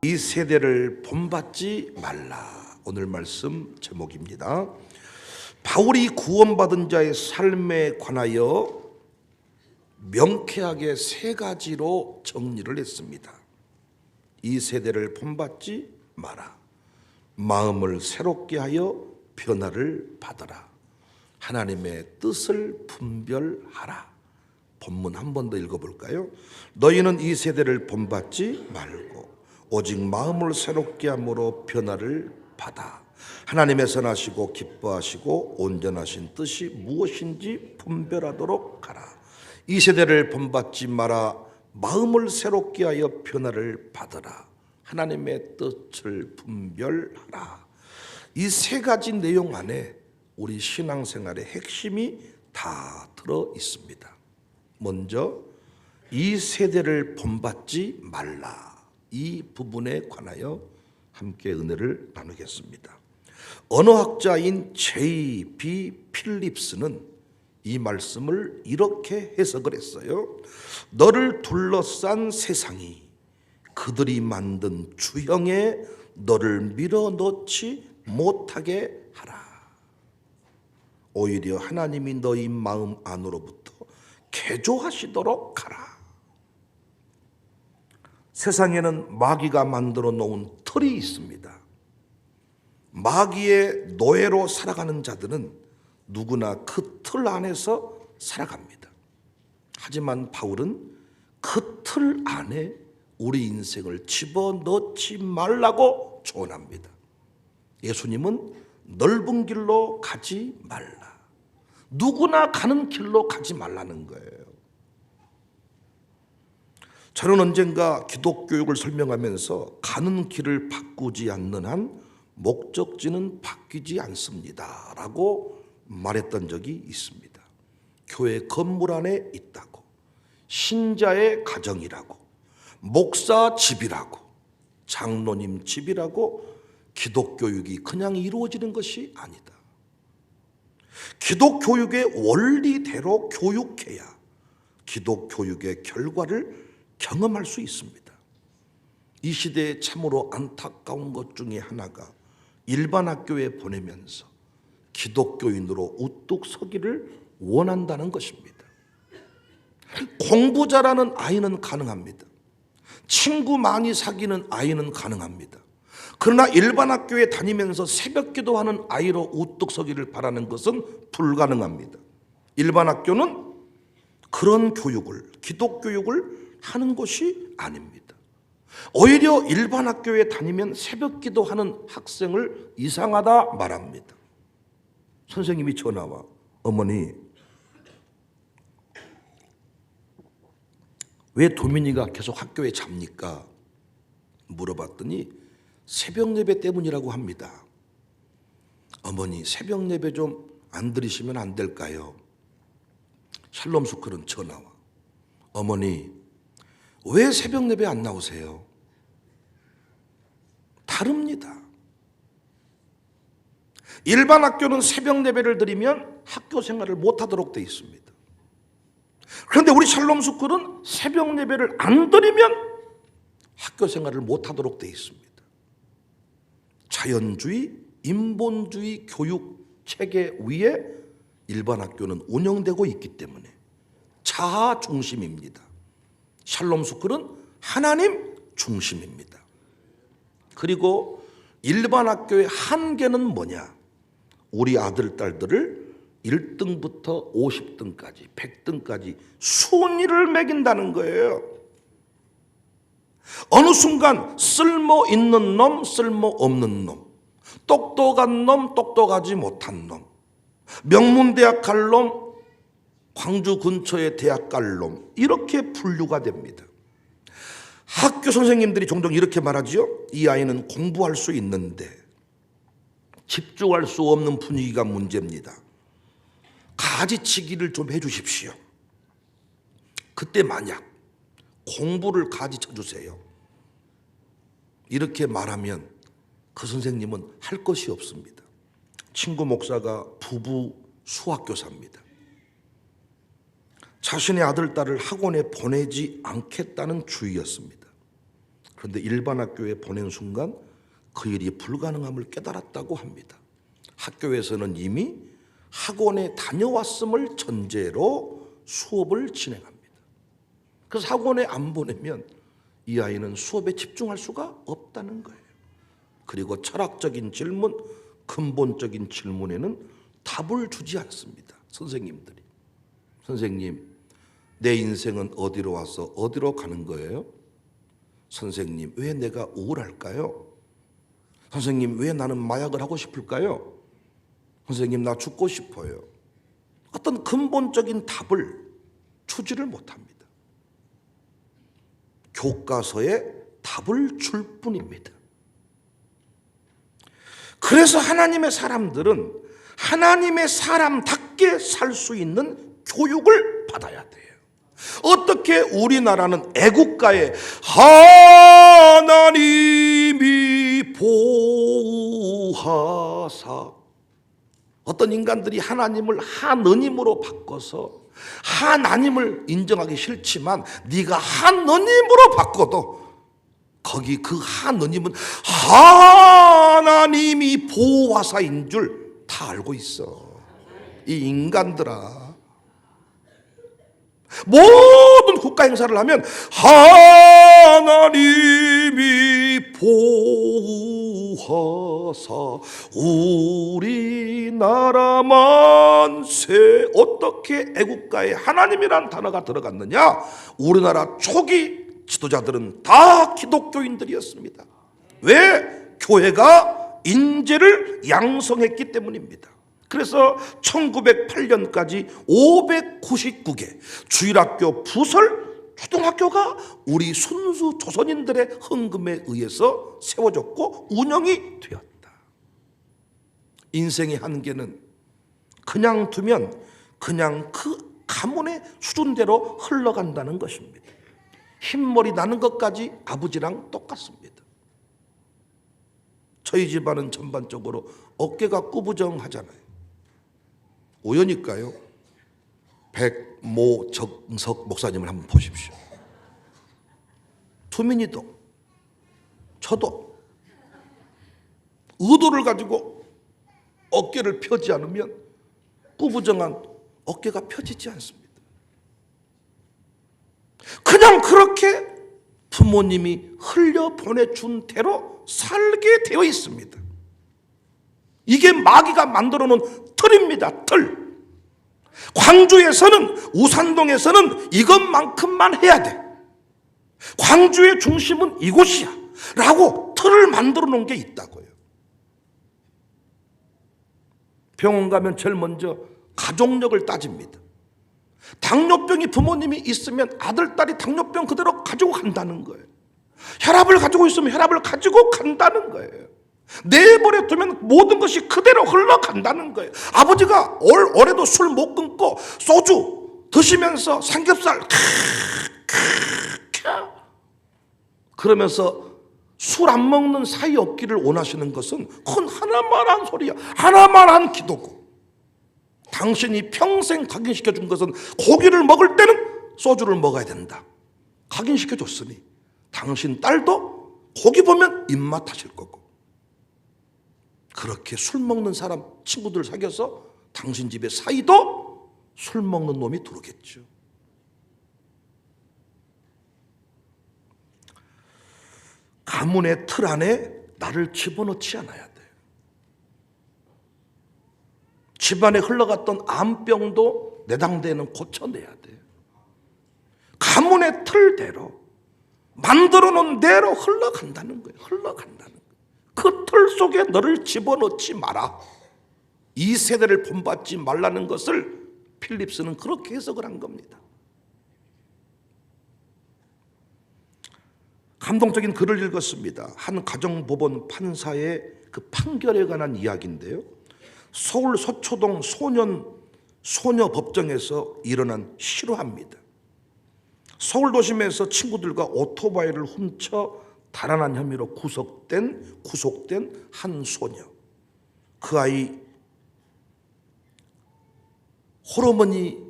이 세대를 본받지 말라. 오늘 말씀 제목입니다. 바울이 구원받은 자의 삶에 관하여 명쾌하게 세 가지로 정리를 했습니다. 이 세대를 본받지 마라. 마음을 새롭게 하여 변화를 받아라. 하나님의 뜻을 분별하라. 본문 한 번 더 읽어볼까요? 너희는 이 세대를 본받지 말고 오직 마음을 새롭게 함으로 변화를 받아 하나님의 선하시고 기뻐하시고 온전하신 뜻이 무엇인지 분별하도록 하라. 이 세대를 본받지 마라. 마음을 새롭게 하여 변화를 받아라. 하나님의 뜻을 분별하라. 이 세 가지 내용 안에 우리 신앙생활의 핵심이 다 들어 있습니다. 먼저 이 세대를 본받지 말라. 이 부분에 관하여 함께 은혜를 나누겠습니다. 언어학자인 J.B. 필립스는 이 말씀을 이렇게 해석을 했어요. 너를 둘러싼 세상이 그들이 만든 주형에 너를 밀어넣지 못하게 하라. 오히려 하나님이 너희 마음 안으로부터 개조하시도록 하라. 세상에는 마귀가 만들어 놓은 틀이 있습니다. 마귀의 노예로 살아가는 자들은 누구나 그 틀 안에서 살아갑니다. 하지만 바울은 그 틀 안에 우리 인생을 집어넣지 말라고 조언합니다. 예수님은 넓은 길로 가지 말라. 누구나 가는 길로 가지 말라는 거예요. 저는 언젠가 기독교육을 설명하면서 가는 길을 바꾸지 않는 한 목적지는 바뀌지 않습니다 라고 말했던 적이 있습니다. 교회 건물 안에 있다고, 신자의 가정이라고, 목사 집이라고, 장로님 집이라고 기독교육이 그냥 이루어지는 것이 아니다. 기독교육의 원리대로 교육해야 기독교육의 결과를 경험할 수 있습니다. 이 시대에 참으로 안타까운 것 중에 하나가 일반 학교에 보내면서 기독교인으로 우뚝 서기를 원한다는 것입니다. 공부 잘하는 아이는 가능합니다. 친구 많이 사귀는 아이는 가능합니다. 그러나 일반 학교에 다니면서 새벽 기도하는 아이로 우뚝 서기를 바라는 것은 불가능합니다. 일반 학교는 그런 교육을, 기독교육을 하는 것이 아닙니다. 오히려 일반 학교에 다니면 새벽 기도하는 학생을 이상하다 말합니다. 선생님이 전화와 어머니 왜 도민이가 계속 학교에 잡니까? 물어봤더니 새벽 예배 때문이라고 합니다. 어머니 새벽 예배 좀 안 드리시면 안 될까요? 샬롬 스쿨은 전화와 어머니 왜 새벽 예배 안 나오세요? 다릅니다. 일반 학교는 새벽 예배를 드리면 학교 생활을 못하도록 되어 있습니다. 그런데 우리 샬롬 스쿨은 새벽 예배를 안 드리면 학교 생활을 못하도록 되어 있습니다. 자연주의, 인본주의 교육 체계 위에 일반 학교는 운영되고 있기 때문에 자아 중심입니다. 샬롬 스쿨은 하나님 중심입니다. 그리고 일반 학교의 한계는 뭐냐? 우리 아들, 딸들을 1등부터 50등까지, 100등까지 순위를 매긴다는 거예요. 어느 순간 쓸모 있는 놈, 쓸모 없는 놈, 똑똑한 놈, 똑똑하지 못한 놈, 명문대학 갈 놈, 광주 근처에 대학 갈 놈, 이렇게 분류가 됩니다. 학교 선생님들이 종종 이렇게 말하지요. 이 아이는 공부할 수 있는데 집중할 수 없는 분위기가 문제입니다. 가지치기를 좀 해주십시오. 그때 만약 공부를 가지쳐 주세요. 이렇게 말하면 그 선생님은 할 것이 없습니다. 친구 목사가 부부 수학교사입니다. 자신의 아들, 딸을 학원에 보내지 않겠다는 주의였습니다. 그런데 일반 학교에 보낸 순간 그 일이 불가능함을 깨달았다고 합니다. 학교에서는 이미 학원에 다녀왔음을 전제로 수업을 진행합니다. 그래서 학원에 안 보내면 이 아이는 수업에 집중할 수가 없다는 거예요. 그리고 철학적인 질문, 근본적인 질문에는 답을 주지 않습니다. 선생님들이. 선생님, 내 인생은 어디로 와서 어디로 가는 거예요? 선생님, 왜 내가 우울할까요? 선생님, 왜 나는 마약을 하고 싶을까요? 선생님, 나 죽고 싶어요. 어떤 근본적인 답을 주지를 못합니다. 교과서에 답을 줄 뿐입니다. 그래서 하나님의 사람들은 하나님의 사람답게 살 수 있는 교육을 받아야 돼요. 어떻게 우리나라는 애국가에 하나님이 보호하사, 어떤 인간들이 하나님을 하느님으로 바꿔서 하나님을 인정하기 싫지만 네가 하느님으로 바꿔도 거기 그 하느님은 하나님이 보호하사인 줄 다 알고 있어. 이 인간들아, 모든 국가 행사를 하면 하나님이 보호하사 우리나라 만세. 어떻게 애국가에 하나님이란 단어가 들어갔느냐? 우리나라 초기 지도자들은 다 기독교인들이었습니다. 왜? 교회가 인재를 양성했기 때문입니다. 그래서 1908년까지 599개 주일학교, 부설, 초등학교가 우리 순수 조선인들의 헌금에 의해서 세워졌고 운영이 되었다. 인생의 한계는 그냥 두면 그냥 그 가문의 수준대로 흘러간다는 것입니다. 흰머리 나는 것까지 아버지랑 똑같습니다. 저희 집안은 전반적으로 어깨가 꾸부정하잖아요. 우연일까요? 백모정석 목사님을 한번 보십시오. 투민이도 저도 의도를 가지고 어깨를 펴지 않으면 꾸부정한 어깨가 펴지지 않습니다. 그냥 그렇게 부모님이 흘려보내준 대로 살게 되어 있습니다. 이게 마귀가 만들어 놓은 틀입니다. 틀. 광주에서는, 우산동에서는 이것만큼만 해야 돼. 광주의 중심은 이곳이야 라고 틀을 만들어 놓은 게 있다고요. 병원 가면 제일 먼저 가족력을 따집니다. 당뇨병이 부모님이 있으면 아들, 딸이 당뇨병 그대로 가지고 간다는 거예요. 혈압을 가지고 있으면 혈압을 가지고 간다는 거예요. 내버려 두면 모든 것이 그대로 흘러간다는 거예요. 아버지가 올해도 술 못 끊고 소주 드시면서 삼겹살 그러면서 술 안 먹는 사이 없기를 원하시는 것은 그건 하나만한 소리야. 하나만한 기도고, 당신이 평생 각인시켜 준 것은 고기를 먹을 때는 소주를 먹어야 된다. 각인시켜 줬으니 당신 딸도 고기 보면 입맛 하실 거고, 그렇게 술 먹는 사람 친구들 사귀어서 당신 집에 사이도 술 먹는 놈이 들어오겠죠. 가문의 틀 안에 나를 집어넣지 않아야 돼. 집안에 흘러갔던 암병도 내 당대에는 고쳐내야 돼. 가문의 틀대로 만들어 놓은 대로 흘러간다는 거예요. 흘러간다는 거예요. 그 틀 속에 너를 집어넣지 마라. 이 세대를 본받지 말라는 것을 필립스는 그렇게 해석을 한 겁니다. 감동적인 글을 읽었습니다. 한 가정법원 판사의 그 판결에 관한 이야기인데요. 서울 서초동 소녀 법정에서 일어난 실화입니다. 서울 도심에서 친구들과 오토바이를 훔쳐 달아난 혐의로 구속된 한 소녀. 그 아이 홀어머니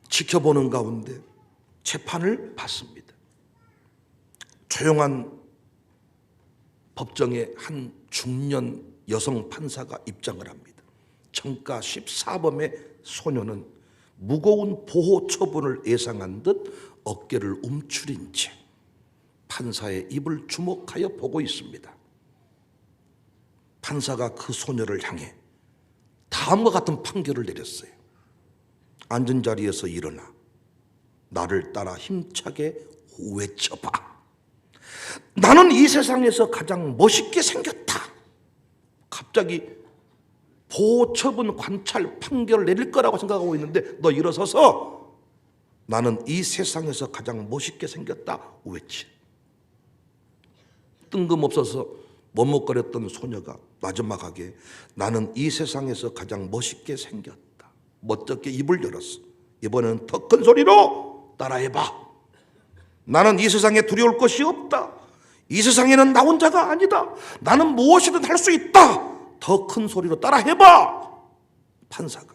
지켜보는 가운데 재판을 받습니다. 조용한 법정에 한 중년 여성 판사가 입장을 합니다. 정가 14범의 소녀는 무거운 보호 처분을 예상한 듯 어깨를 움츠린 채 판사의 입을 주목하여 보고 있습니다. 판사가 그 소녀를 향해 다음과 같은 판결을 내렸어요. 앉은 자리에서 일어나 나를 따라 힘차게 외쳐봐. 나는 이 세상에서 가장 멋있게 생겼다. 갑자기 보호처분 관찰 판결을 내릴 거라고 생각하고 있는데 너 일어서서 나는 이 세상에서 가장 멋있게 생겼다 외치. 뜬금없어서 머뭇거렸던 소녀가 마지막하게 나는 이 세상에서 가장 멋있게 생겼다. 멋쩍게 입을 열었어. 이번에는 더 큰 소리로 따라해봐. 나는 이 세상에 두려울 것이 없다. 이 세상에는 나 혼자가 아니다. 나는 무엇이든 할 수 있다. 더 큰 소리로 따라해봐. 판사가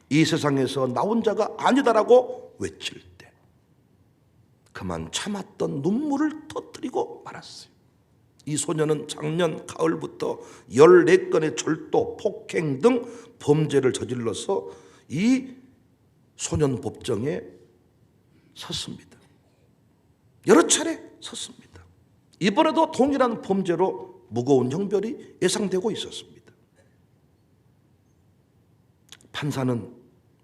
이 세상에서 나 혼자가 아니다라고 외칠 때 그만 참았던 눈물을 터뜨리고 말았어요. 이 소녀는 작년 가을부터 14건의 절도, 폭행 등 범죄를 저질러서 이 소년 법정에 섰습니다. 여러 차례 섰습니다. 이번에도 동일한 범죄로 무거운 형벌이 예상되고 있었습니다. 판사는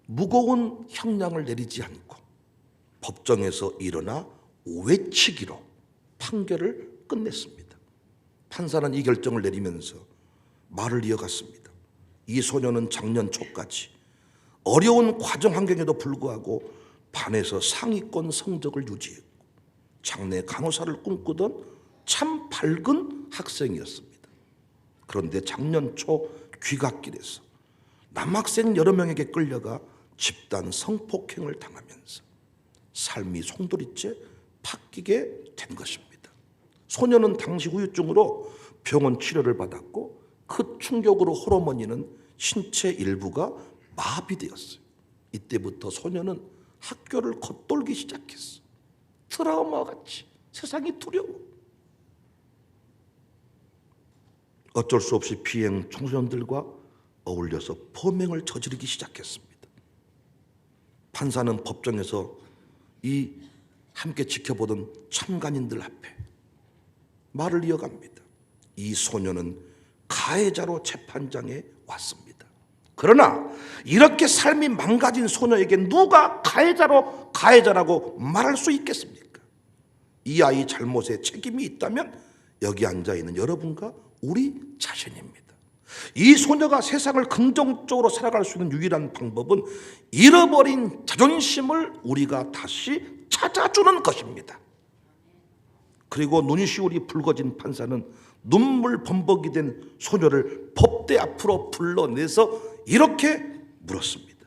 무거운 형량을 내리지 않고 법정에서 일어나 외치기로 판결을 끝냈습니다. 판사는 이 결정을 내리면서 말을 이어갔습니다. 이 소녀는 작년 초까지 어려운 과정 환경에도 불구하고 반에서 상위권 성적을 유지했고 장래 간호사를 꿈꾸던 참 밝은 학생이었습니다. 그런데 작년 초 귀갓길에서 남학생 여러 명에게 끌려가 집단 성폭행을 당하면서 삶이 송두리째 바뀌게 된 것입니다. 소녀는 당시 후유증으로 병원 치료를 받았고 그 충격으로 호르몬이는 신체 일부가 마비되었어요. 이때부터 소녀는 학교를 겉돌기 시작했어. 트라우마와 같이 세상이 두려워. 어쩔 수 없이 비행 청소년들과 어울려서 범행을 저지르기 시작했습니다. 판사는 법정에서 이 함께 지켜보던 참관인들 앞에 말을 이어갑니다. 이 소녀는 가해자로 재판장에 왔습니다. 그러나 이렇게 삶이 망가진 소녀에게 누가 가해자라고 말할 수 있겠습니까? 이 아이 잘못에 책임이 있다면 여기 앉아있는 여러분과 우리 자신입니다. 이 소녀가 세상을 긍정적으로 살아갈 수 있는 유일한 방법은 잃어버린 자존심을 우리가 다시 찾아주는 것입니다. 그리고 눈시울이 붉어진 판사는 눈물 범벅이 된 소녀를 법대 앞으로 불러내서 이렇게 물었습니다.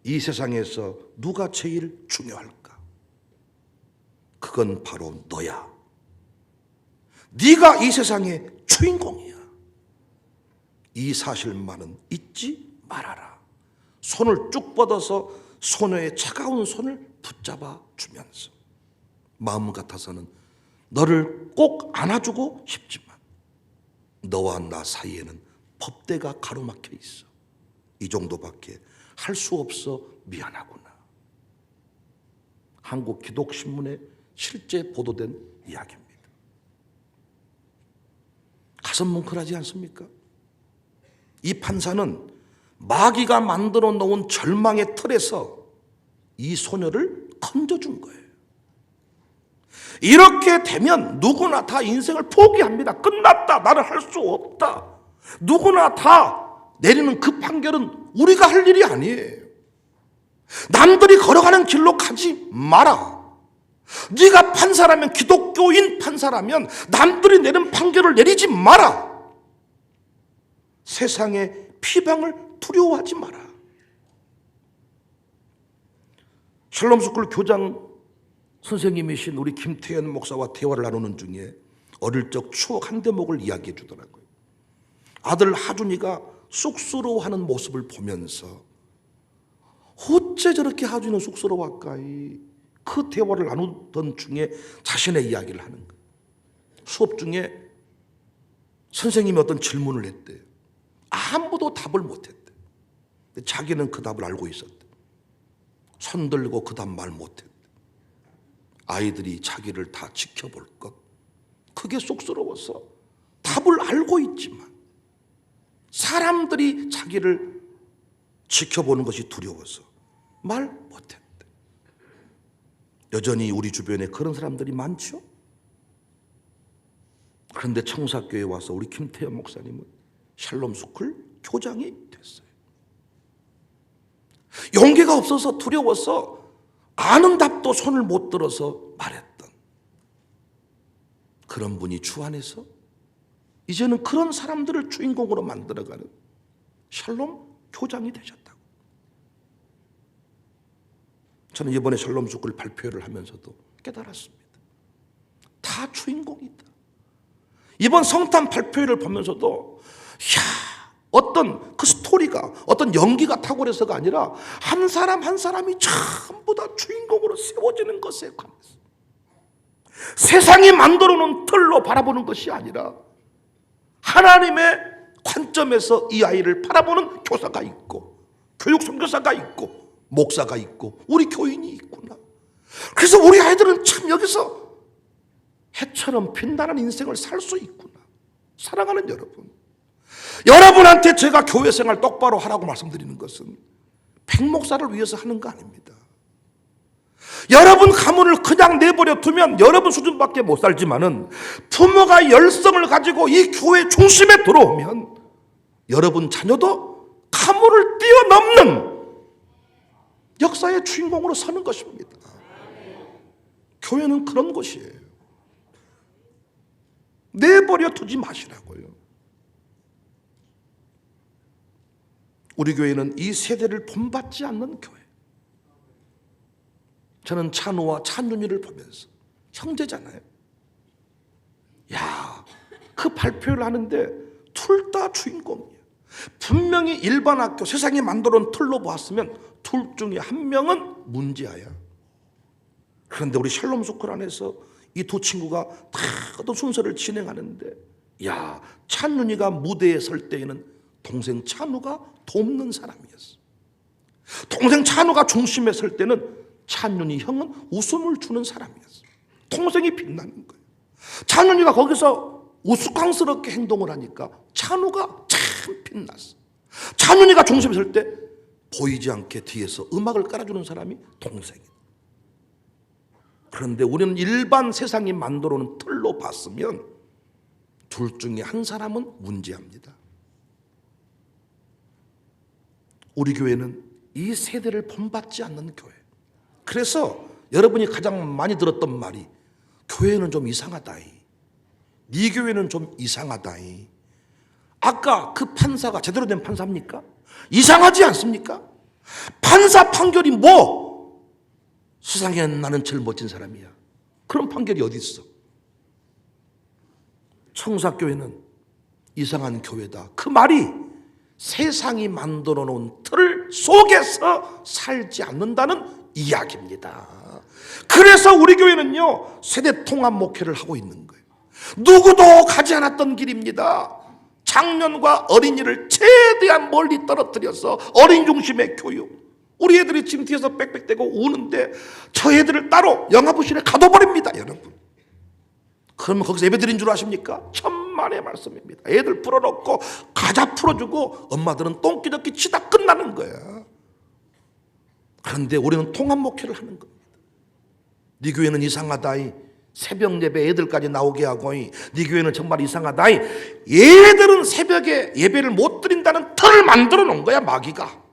이 세상에서 누가 제일 중요할까? 그건 바로 너야. 네가 이 세상의 주인공이야. 이 사실만은 잊지 말아라. 손을 쭉 뻗어서 소녀의 차가운 손을 붙잡아 주면서 마음 같아서는 너를 꼭 안아주고 싶지만 너와 나 사이에는 법대가 가로막혀 있어. 이 정도밖에 할 수 없어 미안하구나. 한국기독신문에 실제 보도된 이야기입니다. 가슴 뭉클하지 않습니까? 이 판사는 마귀가 만들어 놓은 절망의 틀에서 이 소녀를 건져준 거예요. 이렇게 되면 누구나 다 인생을 포기합니다. 끝났다. 나는 할 수 없다. 누구나 다 내리는 그 판결은 우리가 할 일이 아니에요. 남들이 걸어가는 길로 가지 마라. 네가 판사라면, 기독교인 판사라면 남들이 내는 판결을 내리지 마라. 세상의 피방을 두려워하지 마라. 샬롬스쿨 교장 선생님이신 우리 김태현 목사와 대화를 나누는 중에 어릴 적 추억 한 대목을 이야기해 주더라고요. 아들 하준이가 쑥스러워하는 모습을 보면서 어째 저렇게 하준이는 쑥스러워할까? 그 대화를 나누던 중에 자신의 이야기를 하는 거예요. 수업 중에 선생님이 어떤 질문을 했대요. 아무도 답을 못했대. 자기는 그 답을 알고 있었대. 손 들고 그 답 말 못했대. 아이들이 자기를 다 지켜볼 것, 그게 쑥스러워서 답을 알고 있지만 사람들이 자기를 지켜보는 것이 두려워서 말 못했대. 여전히 우리 주변에 그런 사람들이 많죠. 그런데 청사교회에 와서 우리 김태현 목사님은 샬롬 스쿨 교장이 됐어요. 용기가 없어서 두려워서 아는 답도 손을 못 들어서 말했던 그런 분이 주 안에서 이제는 그런 사람들을 주인공으로 만들어가는 샬롬 교장이 되셨다고. 저는 이번에 샬롬 스쿨 발표를 하면서도 깨달았습니다. 다 주인공이다. 이번 성탄 발표회를 보면서도 어떤 그 스토리가 어떤 연기가 탁월해서가 아니라 한 사람 한 사람이 전부 다 주인공으로 세워지는 것에 관해서 세상이 만들어 놓은 틀로 바라보는 것이 아니라 하나님의 관점에서 이 아이를 바라보는 교사가 있고 교육 선교사가 있고 목사가 있고 우리 교인이 있구나. 그래서 우리 아이들은 참 여기서 해처럼 빛나는 인생을 살 수 있구나. 사랑하는 여러분, 여러분한테 제가 교회 생활 똑바로 하라고 말씀드리는 것은 백목사를 위해서 하는 거 아닙니다. 여러분 가문을 그냥 내버려 두면 여러분 수준밖에 못 살지만은 부모가 열성을 가지고 이 교회 중심에 들어오면 여러분 자녀도 가문을 뛰어넘는 역사의 주인공으로 서는 것입니다. 교회는 그런 곳이에요. 내버려 두지 마시라고요. 우리 교회는 이 세대를 본받지 않는 교회. 저는 찬우와 찬윤이를 보면서 형제잖아요. 그 발표를 하는데 둘 다 주인공이에요. 분명히 일반 학교 세상이 만들어 놓은 틀로 보았으면 둘 중에 한 명은 문제아야. 그런데 우리 샬롬 스쿨 안에서 이 두 친구가 다 어떤 순서를 진행하는데 찬윤이가 무대에 설 때에는 동생 찬우가 돕는 사람이었어. 동생 찬우가 중심에 설 때는 찬윤이 형은 웃음을 주는 사람이었어. 동생이 빛나는 거예요. 찬윤이가 거기서 우스꽝스럽게 행동을 하니까 찬우가 참 빛났어. 찬윤이가 중심에 설 때 보이지 않게 뒤에서 음악을 깔아주는 사람이 동생이다. 그런데 우리는 일반 세상이 만들어 놓은 틀로 봤으면 둘 중에 한 사람은 문제합니다. 우리 교회는 이 세대를 본받지 않는 교회. 그래서 여러분이 가장 많이 들었던 말이 교회는 좀 이상하다이. 네 교회는 좀 이상하다이. 아까 그 판사가 제대로 된 판사입니까? 이상하지 않습니까? 판사 판결이 뭐? 세상에 나는 제일 멋진 사람이야. 그런 판결이 어디 있어? 청사교회는 이상한 교회다. 그 말이 세상이 만들어 놓은 틀 속에서 살지 않는다는 이야기입니다. 그래서 우리 교회는요, 세대 통합 목회를 하고 있는 거예요. 누구도 가지 않았던 길입니다. 장년과 어린이를 최대한 멀리 떨어뜨려서 어린 중심의 교육. 우리 애들이 지금 뒤에서 빽빽대고 우는데 저 애들을 따로 영화부실에 가둬버립니다, 여러분. 그러면 거기서 예배 드린 줄 아십니까? 천만의 말씀입니다. 애들 풀어놓고 과자 풀어주고 엄마들은 똥기저귀 치다 끝나는 거야. 그런데 우리는 통합 목회를 하는 겁니다. 네 교회는 이상하다이. 새벽 예배 애들까지 나오게 하고 네 교회는 정말 이상하다이. 얘들은 새벽에 예배를 못 드린다는 틀을 만들어 놓은 거야, 마귀가.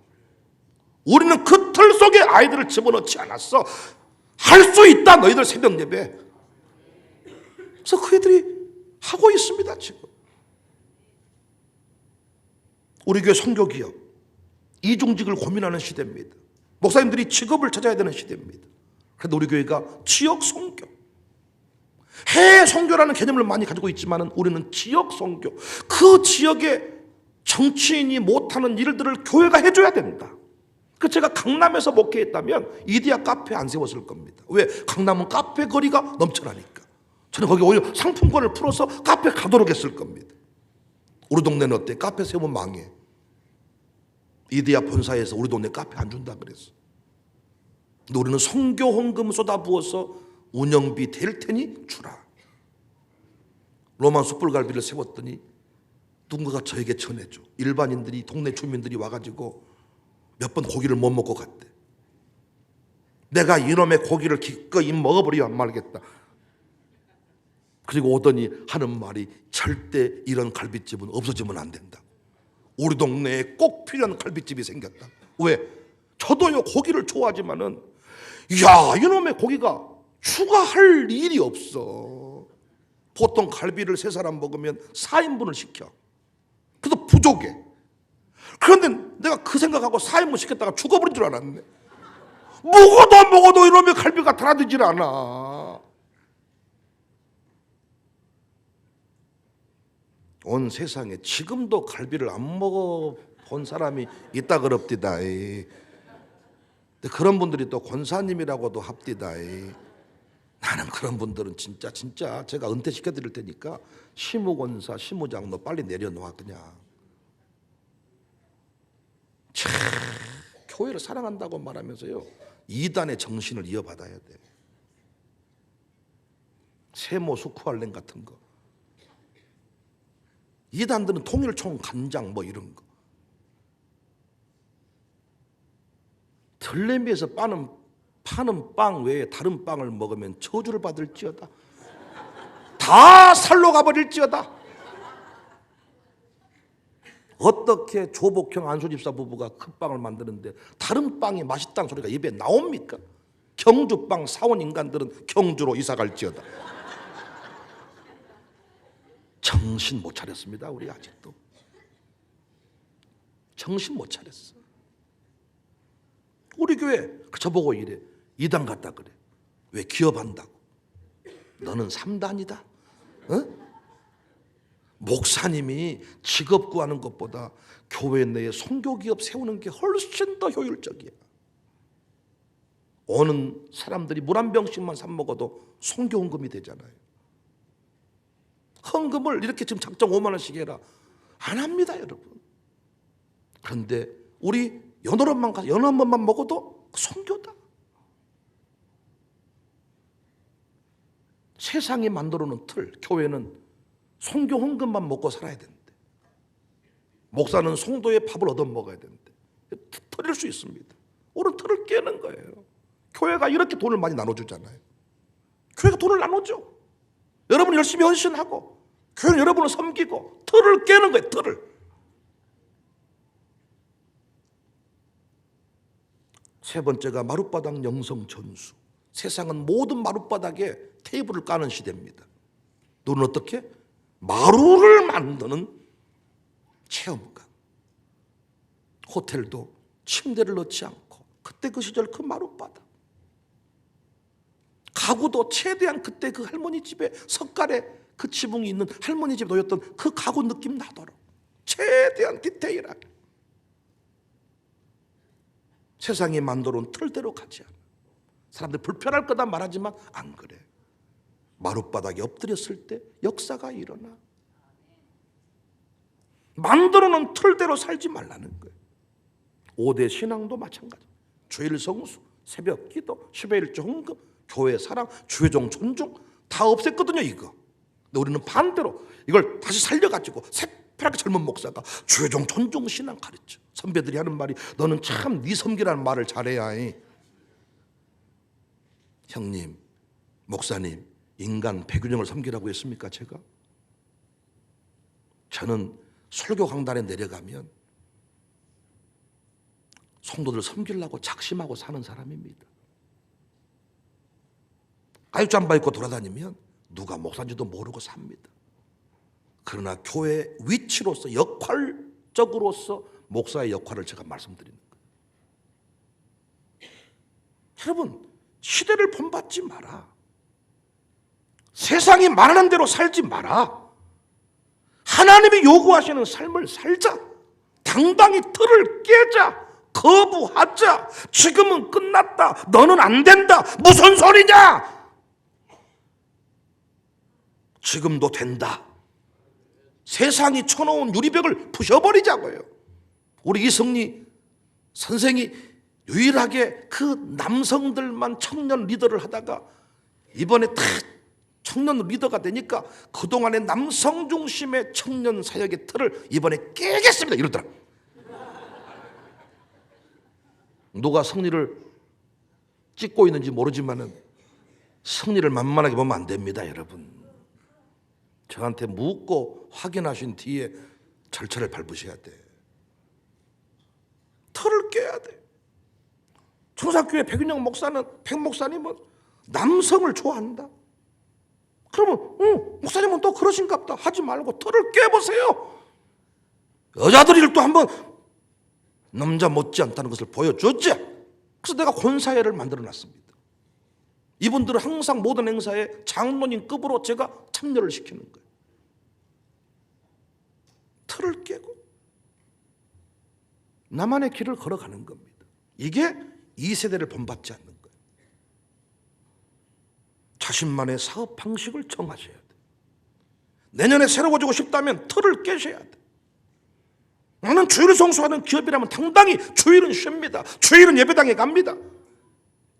우리는 그 틀 속에 아이들을 집어넣지 않았어. 할 수 있다, 너희들 새벽 예배. 그래서 그 애들이 하고 있습니다, 지금. 우리 교회 선교기업 이중직을 고민하는 시대입니다. 목사님들이 직업을 찾아야 되는 시대입니다. 그런데 우리 교회가 지역 선교, 해외 선교라는 개념을 많이 가지고 있지만 우리는 지역 선교, 그 지역에 정치인이 못하는 일들을 교회가 해줘야 된다. 제가 강남에서 목회했다면 이디야 카페 안 세웠을 겁니다. 왜? 강남은 카페 거리가 넘쳐나니까. 저는 거기 오히려 상품권을 풀어서 카페 가도록 했을 겁니다. 우리 동네는 어때? 카페 세우면 망해. 이디야 본사에서 우리 동네 카페 안 준다 그랬어. 근데 우리는 선교 헌금 쏟아부어서 운영비 될 테니 주라. 로만 숯불갈비를 세웠더니 누군가가 저에게 전해줘. 일반인들이, 동네 주민들이 와가지고 몇 번 고기를 못 먹고 갔대. 내가 이놈의 고기를 기꺼이 먹어버려 안 말겠다. 그리고 오더니 하는 말이 절대 이런 갈비집은 없어지면 안 된다. 우리 동네에 꼭 필요한 갈비집이 생겼다. 왜? 저도요 고기를 좋아하지만은 야 이놈의 고기가 추가할 일이 없어. 보통 갈비를 3사람 먹으면 4인분을 시켜. 그래도 부족해. 그런데 내가 그 생각하고 4인분 시켰다가 죽어버린 줄 알았네. 먹어도 이놈의 갈비가 달아지질 않아. 온 세상에 지금도 갈비를 안 먹어본 사람이 있다 그럽디다. 근데 그런 분들이 또 권사님이라고도 합디다. 나는 그런 분들은 진짜 제가 은퇴시켜 드릴 테니까 시무권사, 시무장로 빨리 내려놓아 그냥. 참 교회를 사랑한다고 말하면서요 이단의 정신을 이어받아야 돼. 세모 수쿠알렘 같은 거. 이단들은 통일총 간장 뭐 이런 거. 들레미에서 파는 빵 외에 다른 빵을 먹으면 저주를 받을지어다. 다 살로 가버릴지어다. 어떻게 조복형 안수집사 부부가 큰 빵을 만드는데 다른 빵이 맛있다는 소리가 입에 나옵니까? 경주빵 사온 인간들은 경주로 이사갈지어다. 정신 못 차렸습니다. 우리 아직도 정신 못 차렸어. 우리 교회 저보고 이래. 2단 갔다 그래. 왜? 기업한다고. 너는 3단이다. 어? 목사님이 직업 구하는 것보다 교회 내에 선교기업 세우는 게 훨씬 더 효율적이야. 오는 사람들이 물 한 병씩만 사 먹어도 선교헌금이 되잖아요. 헌금을 이렇게 지금 작정 5만 원씩 해라. 안 합니다 여러분. 그런데 우리 연어 한 번만 먹어도 선교다. 세상이 만들어 놓은 틀, 교회는 선교 헌금만 먹고 살아야 되는데 목사는 성도의 밥을 얻어 먹어야 되는데 틀릴 수 있습니다. 오늘 틀을 깨는 거예요. 교회가 이렇게 돈을 많이 나눠주잖아요. 교회가 돈을 나눠줘. 여러분 열심히 헌신하고 교회는 여러분을 섬기고 틀을 깨는 거예요. 틀을. 세 번째가 마룻바닥 영성 전수. 세상은 모든 마룻바닥에 테이블을 까는 시대입니다. 너는 어떻게? 마루를 만드는 체험관. 호텔도 침대를 넣지 않고 그때 그 시절 그 마룻바닥. 가구도 최대한 그때 그 할머니 집에 석가래 그 지붕이 있는 할머니 집에 놓였던 그 가구 느낌 나도록 최대한 디테일하게. 세상이 만들어 온 틀대로 가지 않아. 사람들 불편할 거다 말하지만 안 그래. 마룻바닥에 엎드렸을 때 역사가 일어나. 만들어 놓은 틀대로 살지 말라는 거예요. 5대 신앙도 마찬가지. 주일 성수, 새벽 기도, 10의 1조 헌금, 교회 사랑, 주의종 존중 다 없앴거든요 이거. 근데 우리는 반대로 이걸 다시 살려가지고 새파랗게 젊은 목사가 주의종 존중 신앙 가르쳐. 선배들이 하는 말이 너는 참 네 섬기라는 말을 잘해야 해. 형님, 목사님, 인간 백윤영을 섬기라고 했습니까 제가? 저는 설교 강단에 내려가면 성도들 섬기려고 작심하고 사는 사람입니다. 가육잠바 입고 돌아다니면 누가 목사인지도 모르고 삽니다. 그러나 교회 위치로서 역할적으로서 목사의 역할을 제가 말씀드리는 거예요. 여러분 시대를 본받지 마라. 세상이 말하는 대로 살지 마라. 하나님이 요구하시는 삶을 살자. 당당히 틀을 깨자. 거부하자. 지금은 끝났다. 너는 안 된다. 무슨 소리냐? 지금도 된다. 세상이 쳐놓은 유리벽을 부셔버리자고요. 우리 이승리 선생이 유일하게 그 남성들만 청년 리더를 하다가 이번에 탁 청년 리더가 되니까 그동안의 남성 중심의 청년 사역의 틀을 이번에 깨겠습니다 이러더라. 누가 승리를 찍고 있는지 모르지만은 승리를 만만하게 보면 안 됩니다 여러분. 저한테 묻고 확인하신 뒤에 절차를 밟으셔야 돼. 틀을 깨야 돼. 청사교회 백윤영 목사님은 남성을 좋아한다. 그러면 목사님은 또 그러신갑다. 하지 말고 틀을 깨보세요. 여자들이 또 한번 남자 못지않다는 것을 보여줬지. 그래서 내가 권사회를 만들어놨습니다. 이분들은 항상 모든 행사에 장로님급으로 제가 참여를 시키는 거예요. 틀을 깨고 나만의 길을 걸어가는 겁니다. 이게 2세대를 본받지 않는 거예요. 자신만의 사업 방식을 정하셔야 돼요. 내년에 새로워지고 싶다면 틀을 깨셔야 돼요. 나는 주일을 성수하는 기업이라면 당당히 주일은 쉽니다. 주일은 예배당에 갑니다.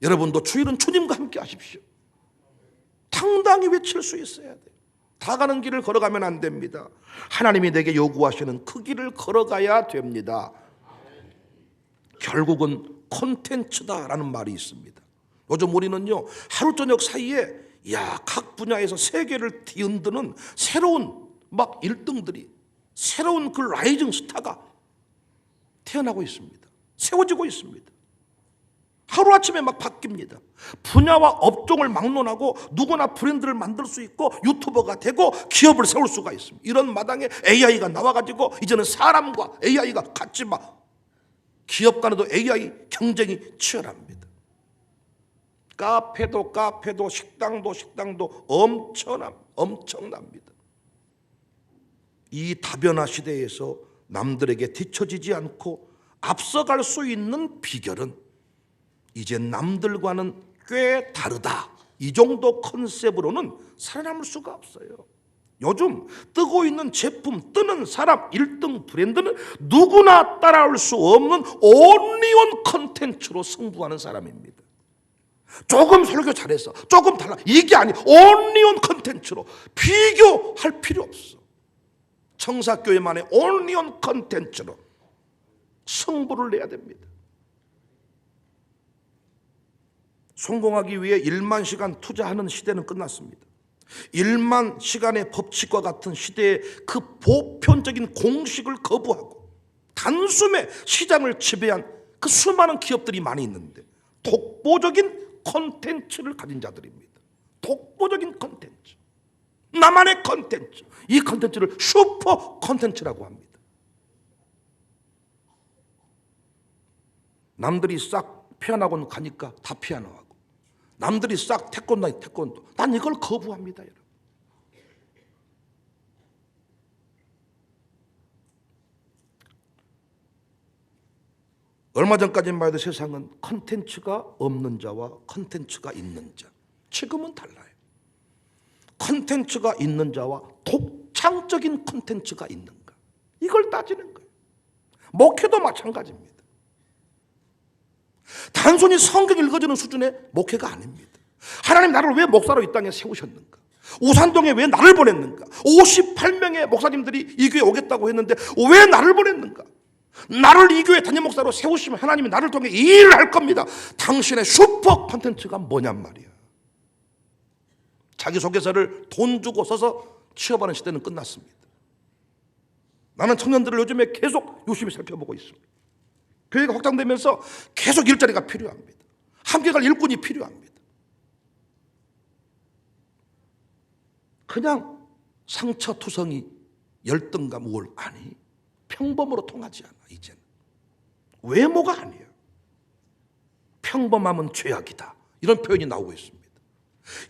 여러분도 주일은 주님과 함께 하십시오. 당당히 외칠 수 있어야 돼요. 다 가는 길을 걸어가면 안 됩니다. 하나님이 내게 요구하시는 그 길을 걸어가야 됩니다. 결국은 콘텐츠다라는 말이 있습니다. 요즘 우리는요 하루 저녁 사이에 각 분야에서 세계를 뒤흔드는 새로운 막 1등들이 새로운 그 라이징 스타가 태어나고 있습니다. 세워지고 있습니다. 하루아침에 막 바뀝니다. 분야와 업종을 막론하고 누구나 브랜드를 만들 수 있고 유튜버가 되고 기업을 세울 수가 있습니다. 이런 마당에 AI가 나와가지고 이제는 사람과 AI가 같이 막 기업 간에도 AI 경쟁이 치열합니다. 카페도 식당도 엄청납니다. 이 다변화 시대에서 남들에게 뒤처지지 않고 앞서갈 수 있는 비결은 이제 남들과는 꽤 다르다. 이 정도 컨셉으로는 살아남을 수가 없어요. 요즘 뜨고 있는 제품, 뜨는 사람, 1등 브랜드는 누구나 따라올 수 없는 온리온 컨텐츠로 승부하는 사람입니다. 조금 설교 잘했어, 조금 달라, 이게 아니, 온리온 컨텐츠로 비교할 필요 없어. 청사교회만의 온리온 컨텐츠로 승부를 내야 됩니다. 성공하기 위해 1만 시간 투자하는 시대는 끝났습니다. 1만 시간의 법칙과 같은 시대의 그 보편적인 공식을 거부하고 단숨에 시장을 지배한 그 수많은 기업들이 많이 있는데 독보적인 콘텐츠를 가진 자들입니다. 독보적인 콘텐츠, 나만의 콘텐츠, 이 콘텐츠를 슈퍼 콘텐츠라고 합니다. 남들이 싹 피아노학원 가니까 다 피아노하고, 남들이 싹 태권도, 난 이걸 거부합니다. 여러분. 얼마 전까지만 해도 세상은 컨텐츠가 없는 자와 컨텐츠가 있는 자, 지금은 달라요. 컨텐츠가 있는 자와 독창적인 컨텐츠가 있는가, 이걸 따지는 거예요. 목회도 마찬가지입니다. 단순히 성경 읽어주는 수준의 목회가 아닙니다. 하나님 나를 왜 목사로 이 땅에 세우셨는가? 우산동에 왜 나를 보냈는가? 58명의 목사님들이 이 교회에 오겠다고 했는데 왜 나를 보냈는가? 나를 이 교회 담임 목사로 세우시면 하나님이 나를 통해 이 일을 할 겁니다. 당신의 슈퍼 콘텐츠가 뭐냔 말이야. 자기소개서를 돈 주고 써서 취업하는 시대는 끝났습니다. 나는 청년들을 요즘에 계속 유심히 살펴보고 있습니다. 교회가 확장되면서 계속 일자리가 필요합니다. 함께 갈 일꾼이 필요합니다. 그냥 상처투성이 열등감 우월 아니, 평범으로 통하지 않아. 이제는 외모가 아니야. 평범함은 죄악이다, 이런 표현이 나오고 있습니다.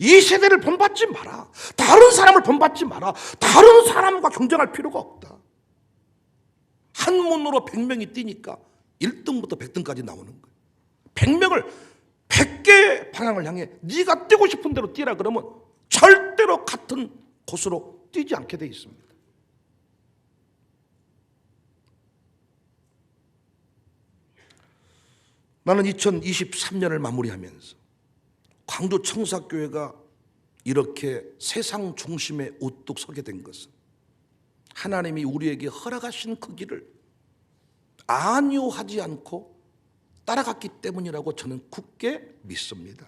이 세대를 본받지 마라. 다른 사람을 본받지 마라. 다른 사람과 경쟁할 필요가 없다. 한 문으로 100명이 뛰니까 1등부터 100등까지 나오는 거예요. 100명을 100개의 방향을 향해 네가 뛰고 싶은 대로 뛰라 그러면 절대로 같은 곳으로 뛰지 않게 돼 있습니다. 나는 2023년을 마무리하면서 광주 청사교회가 이렇게 세상 중심에 우뚝 서게 된 것은 하나님이 우리에게 허락하신 그 길을 안요하지 않고 따라갔기 때문이라고 저는 굳게 믿습니다.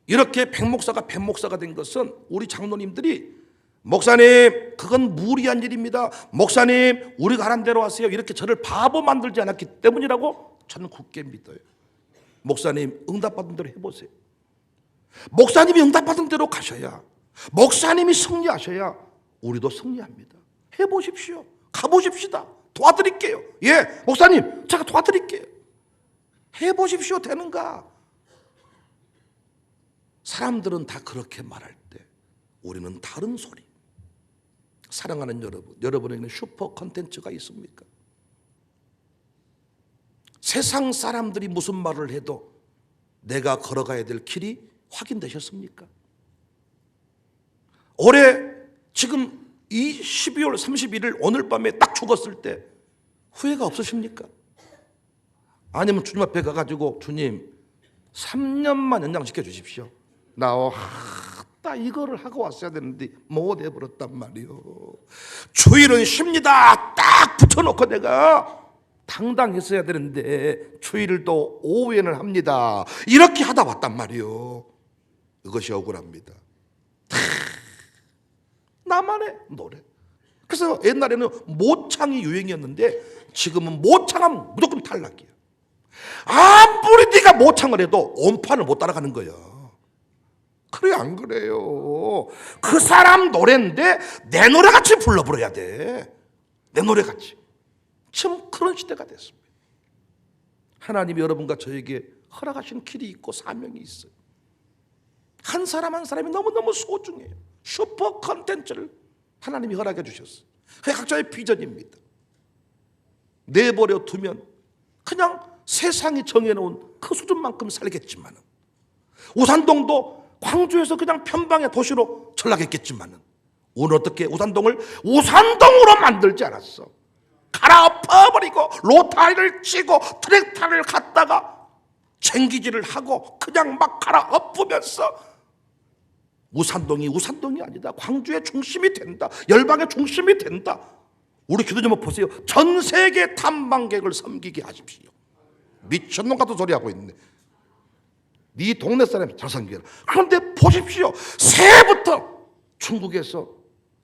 이렇게 백목사가 뱀목사가 된 것은 우리 장로님들이 목사님 그건 무리한 일입니다, 목사님 우리가 하란 대로 하세요, 이렇게 저를 바보 만들지 않았기 때문이라고 저는 굳게 믿어요. 목사님 응답받은 대로 해보세요. 목사님이 응답받은 대로 가셔야, 목사님이 승리하셔야 우리도 승리합니다. 해보십시오. 가보십시다. 도와드릴게요. 예, 목사님 제가 도와드릴게요. 해보십시오. 되는가? 사람들은 다 그렇게 말할 때 우리는 다른 소리. 사랑하는 여러분, 여러분에게는 슈퍼 컨텐츠가 있습니까? 세상 사람들이 무슨 말을 해도 내가 걸어가야 될 길이 확인되셨습니까? 올해 지금 이 12월 31일 오늘 밤에 딱 죽었을 때 후회가 없으십니까? 아니면 주님 앞에 가가지고 주님 3년만 연장시켜 주십시오. 나 이거를 하고 왔어야 되는데 못 해버렸단 말이요. 주일은 쉽니다 딱 붙여놓고 내가 당당했어야 되는데 주일을 또 오후에는 합니다. 이렇게 하다 왔단 말이요. 이것이 억울합니다. 나만의 노래. 그래서 옛날에는 모창이 유행이었는데 지금은 모창하면 무조건 탈락이야. 아무리 네가 모창을 해도 온판을 못 따라가는 거야. 그래 안 그래요? 그 사람 노래인데 내 노래같이 불러버려야 돼. 내 노래같이. 지금 그런 시대가 됐습니다. 하나님이 여러분과 저에게 허락하신 길이 있고 사명이 있어요. 한 사람 한 사람이 너무너무 소중해요. 슈퍼 컨텐츠를 하나님이 허락해 주셨어요. 그게 각자의 비전입니다. 내버려 두면 그냥 세상이 정해놓은 그 수준만큼 살겠지만, 우산동도 광주에서 그냥 편방의 도시로 전락했겠지만 오늘 어떻게 우산동을 우산동으로 만들지 않았어. 갈아엎어버리고 로타리를 치고 트랙터를 갖다가 쟁기질을 하고 그냥 막 갈아엎으면서 우산동이 아니다, 광주의 중심이 된다, 열방의 중심이 된다. 우리 기도 좀 보세요. 전 세계 탐방객을 섬기게 하십시오. 미친놈 같은 소리 하고 있네. 네 동네 사람이 잘 섬기라. 그런데 보십시오. 새해부터 중국에서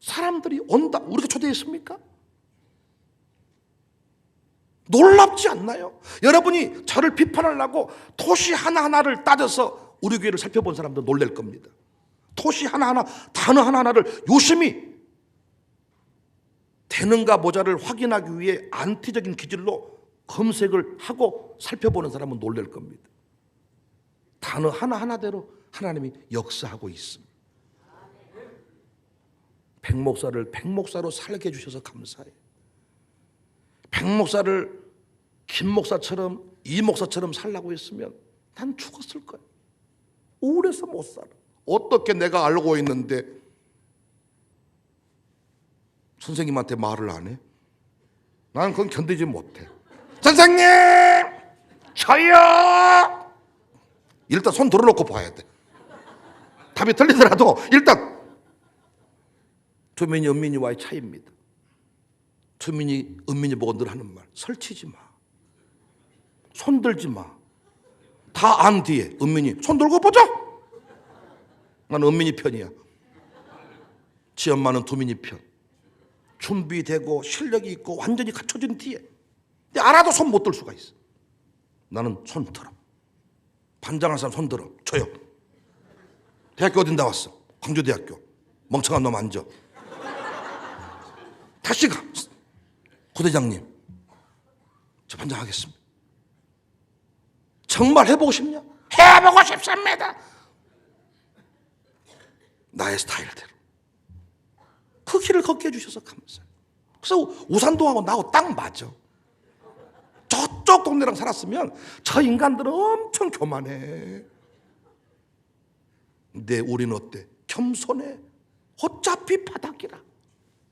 사람들이 온다. 우리가 초대했습니까? 놀랍지 않나요? 여러분이 저를 비판하려고 도시 하나하나를 따져서 우리 교회를 살펴본 사람도 놀랄 겁니다. 도시 하나하나, 단어 하나하나를 유심히 되는가 모자를 확인하기 위해 안티적인 기질로 검색을 하고 살펴보는 사람은 놀랄 겁니다. 단어 하나하나대로 하나님이 역사하고 있습니다. 백목사를 백목사로 살게 해주셔서 감사해요. 백목사를 김목사처럼 이목사처럼 살라고 했으면 난 죽었을 거야. 우울해서 못 살아. 어떻게 내가 알고 있는데 선생님한테 말을 안 해? 나는 그건 견디지 못해. 선생님 저요. 일단 손 들어놓고 봐야 돼. 답이 틀리더라도 일단. 투민이 은민이와의 차이입니다. 투민이 은민이 보고 늘 하는 말, 설치지 마, 손 들지 마. 다 안 뒤에 은민이 손 들고 보자. 나는 은민이 편이야. 지 엄마는 투민이 편. 준비되고 실력이 있고 완전히 갖춰진 뒤에. 근데 알아도 손 못 들 수가 있어. 나는 손 들어. 반장한 사람 손 들어. 조용. 대학교 어딘 나왔어? 광주대학교. 멍청한 놈 앉아. 다시 가. 부대장님, 저 반장하겠습니다. 정말 해보고 싶냐? 해보고 싶습니다. 나의 스타일대로 그 길을 걷게 해주셔서 감사해요. 그래서 우산동하고 나하고 딱 맞아. 저 저쪽 동네랑 살았으면 저 인간들은 엄청 교만해. 근데 우리는 어때? 겸손해. 어차피 바닥이라.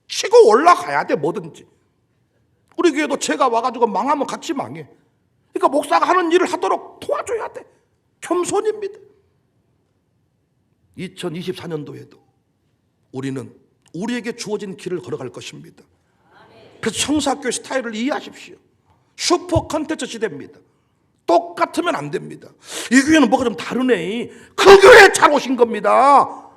치고 올라가야 돼, 뭐든지. 우리 교회도 제가 와가지고 망하면 같이 망해. 그러니까 목사가 하는 일을 하도록 도와줘야 돼. 겸손입니다. 2024년도에도 우리는 우리에게 주어진 길을 걸어갈 것입니다. 그래서 청사교회 스타일을 이해하십시오. 슈퍼 컨텐츠 시대입니다. 똑같으면 안 됩니다. 이 교회는 뭐가 좀 다르네. 그 교회에 잘 오신 겁니다.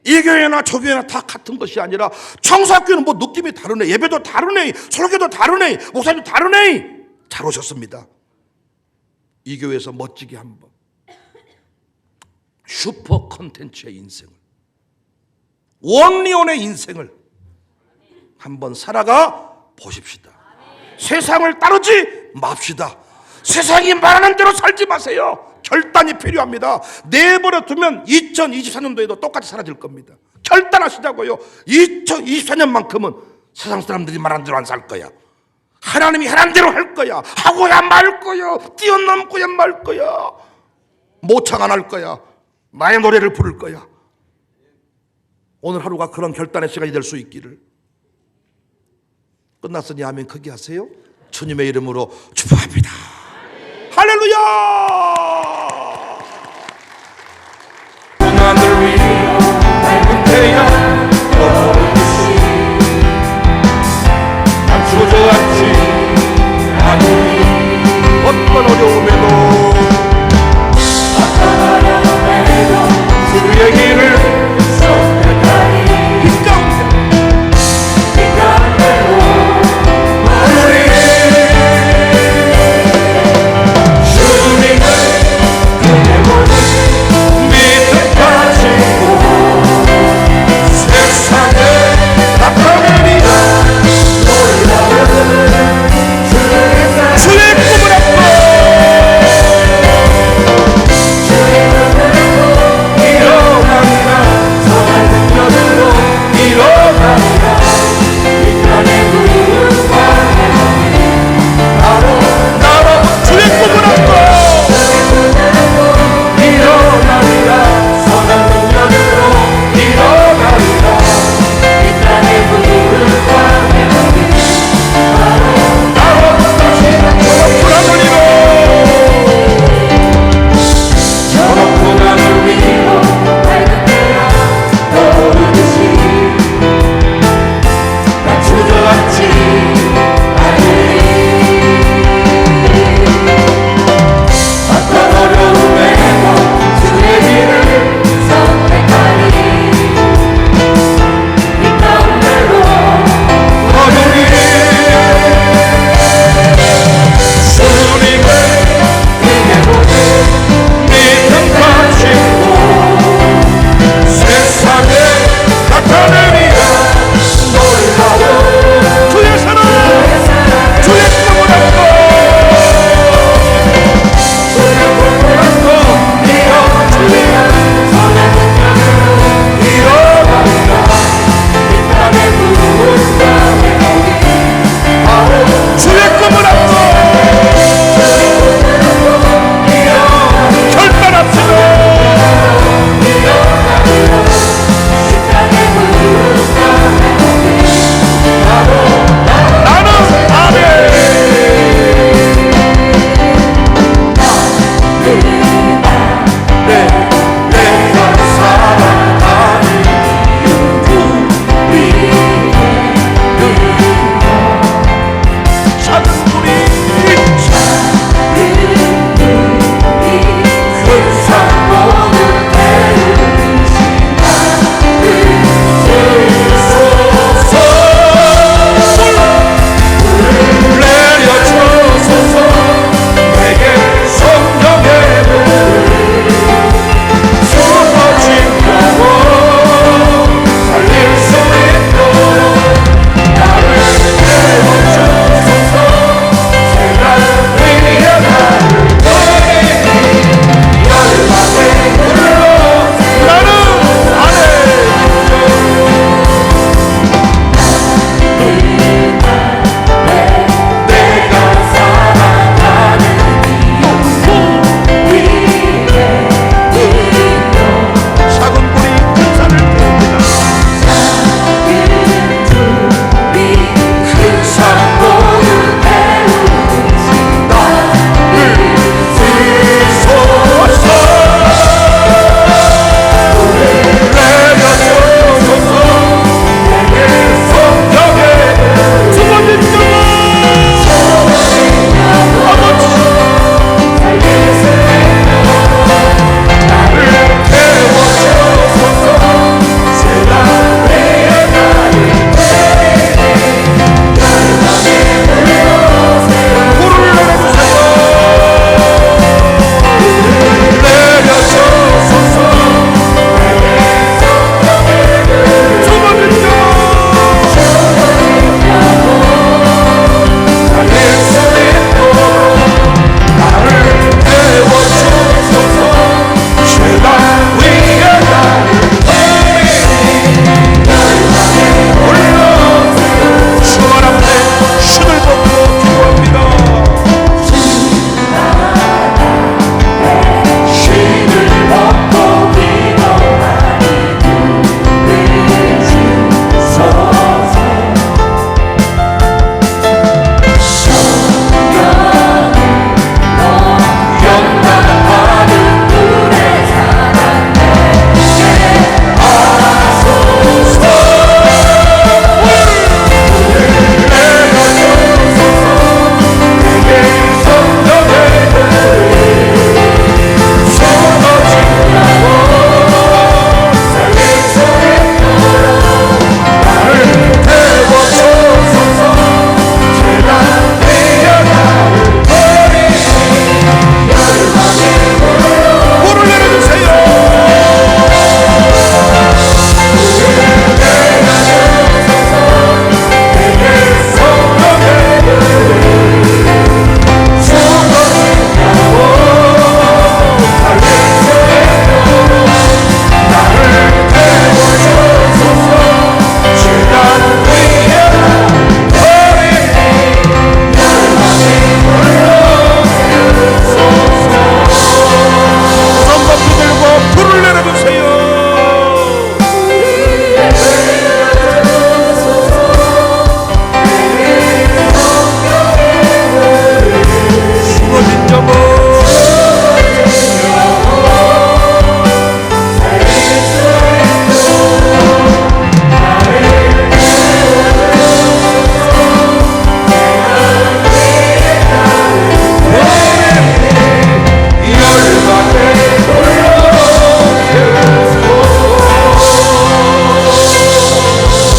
이 교회나 저 교회나 다 같은 것이 아니라 청사교회는 뭐 느낌이 다르네. 예배도 다르네. 설교도 다르네. 목사님도 다르네. 잘 오셨습니다. 이 교회에서 멋지게 한번 슈퍼 컨텐츠의 인생을, 원리온의 인생을 한번 살아가 보십시다. 세상을 따르지 맙시다. 세상이 말하는 대로 살지 마세요. 결단이 필요합니다. 내버려 두면 2024년도에도 똑같이 사라질 겁니다. 결단하시자고요. 2024년만큼은 세상 사람들이 말하는 대로 안 살 거야. 하나님이 하라는 대로 할 거야. 하고야 말 거야. 뛰어넘고야 말 거야. 모창 안 할 거야. 나의 노래를 부를 거야. 오늘 하루가 그런 결단의 시간이 될 수 있기를. 끝났으니 아멘 크게 하세요. 주님의 이름으로 축복합니다. 할렐루야.